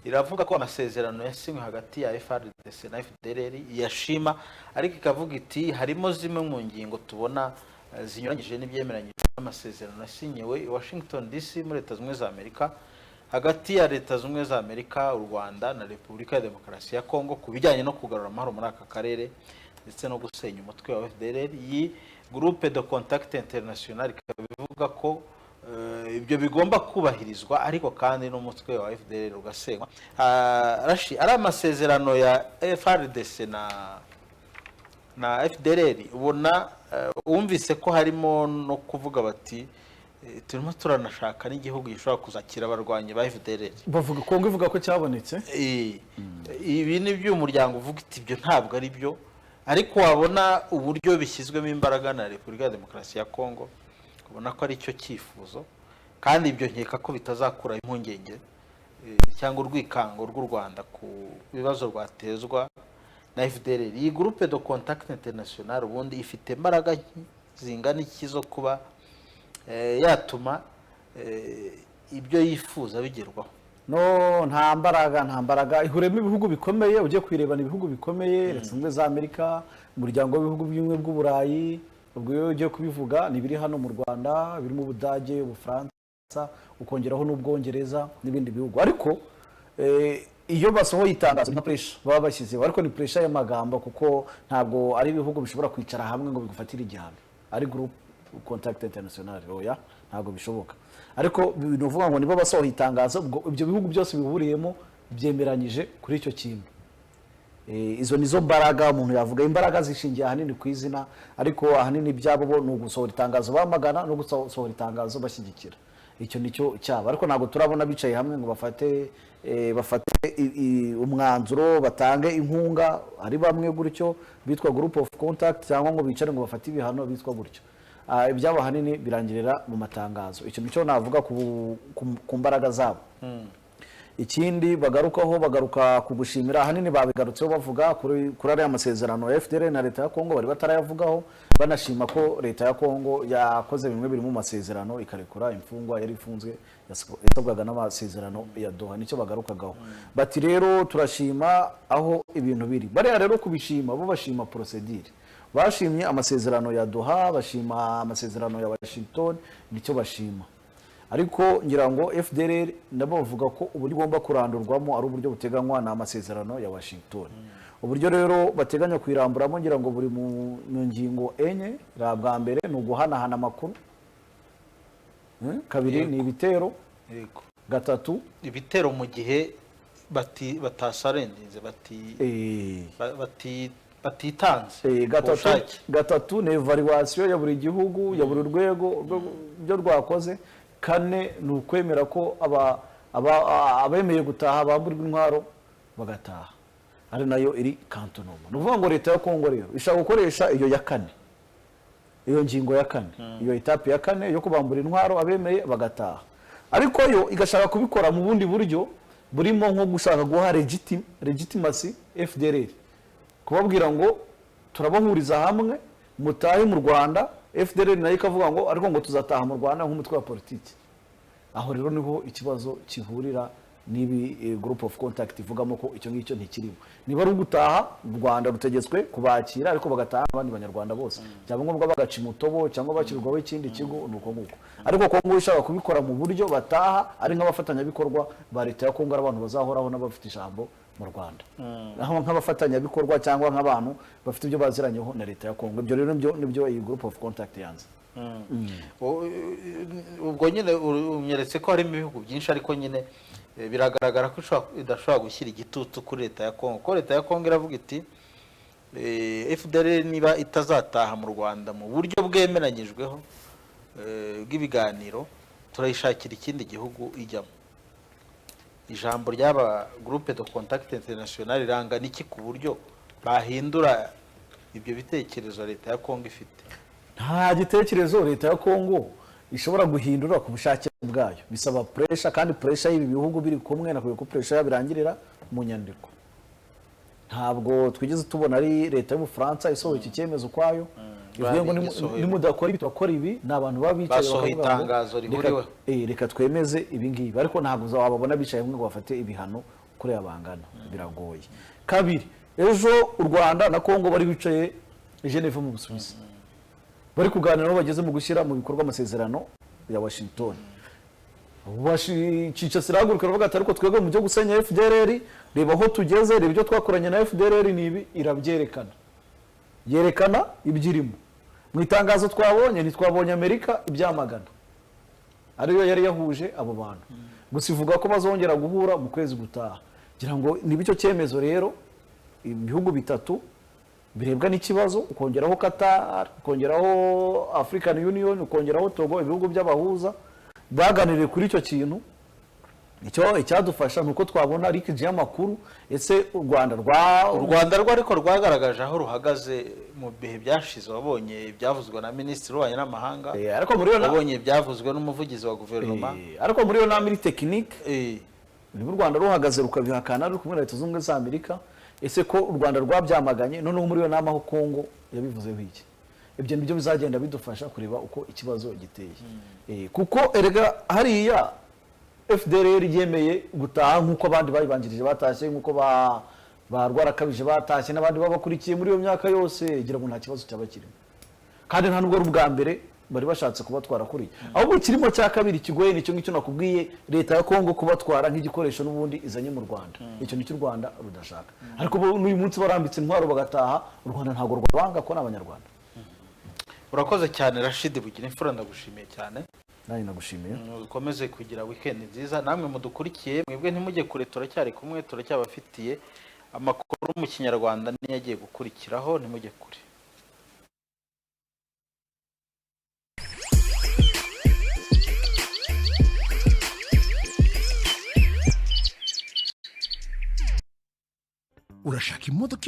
iravuga ko amasezerano yasinywe hagati ya FARDC na FDLR yashima, ariko ikavuga iti harimo zimwe mu ngingo tubona zinyuranyije n'ibyemeranyije n'amasezerano yasinyiwe i Washington DC muri Leta Zunze za Amerika hagati ya Leta Zunze za Amerika, u Rwanda na Repubulika ya Demokarasi ya Kongo ku bijyanye no kugarura amahoro muri aka karere ndetse no gusenya umutwe wa FDLR. Iyi Groupe de Contact International ikabivuga ko ibyo bigomba kubahirizwa, ariko kandi n'umutwe wa FDLR ugasenywa. Rashi, ari amasezerano ya FARDC na FDLR ubona wumvise ko harimo no kuvuga bati turimo turanashaka n'igihugu gishobora kuzakira abarwanyi ba FDLR. Bavuga Kongo ivuga ko cyabonetse. Ibi ni by'umuryango uvuga iti ibyo ntabwo ari byo, ariko wabona uburyo bishyizwemo imbaraga na Repubulika ya Demokarasi ya Kongo, ubona ko ari cyo cyifuzo, kandi ibyo nkeka ko bitazakura impungenge cyangwa urwikango rw'u Rwanda ku bibazo rwatezwa na FDLR. Iyi Groupe de Contact International ubundi ifite imbaraga zingana iki zo kuba yatuma ibyo yifuza bigerwaho? No, nta mbaraga ihuremo ibihugu bikomeye. Ujye kwirebana ibihugu bikomeye, Leta Zunze za Amerika, umuryango w'ibihugu by'ubumwe bw'Uburayi, ubwo iyo ugiye kubivuga ni biri hano mu Rwanda, biri mu Budage, Ubufaransa, ukongeraho n'Ubwongereza n'ibindi bihugu. Ariko iyo basohoye itangazo nka pressure baba bashyizeho, ariko ni pressure y'amagambo, kuko ntabwo ari ibihugu bishobora kwicara hamwe ngo bigufatire igihano. Ari Groupe Contact International, oya, ntabwo bishoboka. Ariko bivuga ngo nibo basohoye itangazo, ibyo bihugu byose bihuriyemo byemeranyije kuri icyo kintu. Izo nizo mbaraga umuntu yavuga. Imbaraga zishingiye ahanini ku izina, ariko ahanini byabo bo ni ugusohora itangazo bamagana no gusohora itangazo bashyigikira. Icyo nicyo cyaba, ariko ntabwo turabona bicaye hamwe ngo bafate umwanzuro, batange inkunga. Ari bamwe gutyo bitwa Group of Contact, cyangwa ngo bicare ngo bafate ibihano bitwa gutyo. Ibyabo hanini birangirira mu matangazo. Icyo nicyo navuga ku mbaraga zabo. Ikindi bagaruka ku gushimira, hanini babigarutseho bavuga kuri ariya masezerano ya FDLR na Leta ya Kongo, bari batarayavugaho, banashima ko Leta ya Kongo yakoze bimwe biri mu masezerano, ikarekura imfungwa yari ifunzwe yasabwaga n'amasezerano ya Doha. Nicyo bagarukagaho. Bati rero turashima aho ibintu biri. Bariya rero kubishima, bo bashima procedure. Bashimye amasezerano ya Doha, bashima amasezerano ya Washington, nicyo bashima. Ariko ngira ngo FDLR nabo bavuga ko uburyo ugomba kurandurwamo ari uburyo buteganywa na amasezerano ya Washington. Uburyo rero bateganya kwiramburamo ngira ngo buri mu ngingo enye. Bwa mbere ni uguhanahana amakuru, kabiri ni ibitero, gatatu ibitero mu gihe batasarendinze batitanze. Gatatu ni evaluation ya buri gihugu, ya buri rwego byo rwakoze. Kane ni ukwemera ko abemeye gutaha bamburwa intwaro bagataha, ari nayo iri kantonoma. Ni ukuvuga ngo Leta ya Kongo rero ishaka gukoresha iyo ya kane, iyo ngingo ya kane, iyo etape ya kane yo kubambura intwaro abemeye bagataha. Ariko yo igashaka kubikora mu bundi buryo burimo nko gushaka guha legitimacy FDLR, kubabwira ngo turabahuriza hamwe mutahe mu Rwanda. FDLR nayo ikavuga ngo ariko ngo tuzataha mu Rwanda nk'umutwe wa politiki. Aho rero niho ikibazo kihurira n'ibi Group of Contact ivugamo ko icyo ngicyo ntikirimo. Niba ari gutaha u Rwanda rutegetswe kubakira, ariko bagataha abandi banyarwanda bose, cyangwa ngombwa bagaca umutobo cyangwa bakirwaho ikindi kigo, nuko nguko. Ariko Kongo ishaka kubikora mu buryo bataha ari nk'abafatanyabikorwa ba Leta ya Kongo, ari abantu bazahoraho n'abafite ijambo mu Rwanda, aho nk'abafatanyabikorwa cyangwa nk'abantu bafite ibyo baziranyeho na Leta ya Kongo. Ibyo rero nibyo iyi Group of Contact yanze. Ubwo nyine unyeretse ko harimo ibihugu byinshi, ariko nyine biragaragara ko idashobora gushyira igitutu kuri Leta ya Kongo, ko Leta ya Kongo iravuga iti FDLR niba itazataha mu Rwanda mu buryo bwemeranyijweho bw'ibiganiro, turayishakira ikindi gihugu ijyamo. Ijambo ry'aba Groupe de Contact International riranga niki ku buryo bahindura ibyo bitekerezo Leta ya Kongo ifite? Nta gitekerezo Leta ya Kongo ishobora guhindura ku bushake bwayo. Bisaba pressure, kandi pressure y'ibi bihugu biri kumwe nakwiye ko pressure birangirira mu nyandiko. Ntabwo twigeze tubona ari Leta y'Ubufaransa isohoye iki cyemezo kwayo. Bivuye ngo nimudakora ibi turakora ibi, n'abantu babicaye basohoye itangazo rihuriweho, reka twemeze ibi ngibi. Ariko ntabwo uzababona bicaye hamwe ngo bafate ibihano kuriya bangana biragoye. Kabiri, ejo u Rwanda na Kongo bari bicaye Geneve mu Busuwisi bari kuganira aho bageze mu gushyira mu bikorwa amasezerano ya Washington. Kinshasa irahaguruka iravuga ati ariko twebwe mu byo gusenya FDLR, reba aho tugeze, reba ibyo twakoranye na FDLR nibi, irabyerekana, yerekana ibyirimo. Mu itangazo twabonye ntitwabonye Amerika ibyamagana, ariyo yari yahuje abo bantu, gusa ivuga ko bazongera guhura mu kwezi gutaha. Ngira ngo niba icyo cyemezo rero ibihugu bitatu birebwa n'ikibazo, ukongeraho Qatar, ukongeraho African Union, ukongeraho Togo, ibihugu by'abahuza baganiriye kuri icyo kintu. Icyo icyadufasha nuko twabona rikije y'amakuru, ese u Rwanda rwo ariko rwagaragaje aho ruhagaze mu bihe byashize. Wabonye ibyavuzwe na Minisitiri w'Ububanyi n'Amahanga, ariko muri yo wabonye ibyavuzwe n'umuvugizi wa guverinoma, ariko muri yo na muri technique niba u Rwanda ruhagaze rukabihakana ruri kumwe na Leta Zunze Ubumwe za Amerika, ese ko u Rwanda rwabyamaganye, noneho muri yo nama ho Kongo yabivuzeho iki. Ibyo nibyo bizagenda bidufasha kureba uko ikibazo giteye. Kuko erega hariya FDLR yemeye gutaha nkuko abandi bayibanjirije batashye, nkuko ba Rwarakabije batashye n'abandi babakurikiye muri iyo myaka yose, gira ngo nta kibazo cyaba kirimo. Kandi nta nubwo ari ubwa mbere bari bashatse kubatwara kuri. Ahubwo kirimo cya kabiri kigoye nicyo ngicyo nakubwiye, leta ya Kongo kubatwara nk'igikoresho n'ubundi izanye mu Rwanda. Icyo nicyo u Rwanda rudashaka. Ariko n'uyu munsi barambitse intwaro bagataha, u Rwanda ntago rwabanga ko n'abanyarwanda. Urakoze cyane Rashid Bugira imfura, ndagushimiye cyane. Nani nagushimiye. Ukomeze kugira weekend nziza. Namwe mudukurikiye, mwebwe ntimujye kure, turacyari kumwe, turacyabafitiye amakuru mu Kinyarwanda niyo yagiye gukurikiraho, ntimujye kure. Urashaka imodoka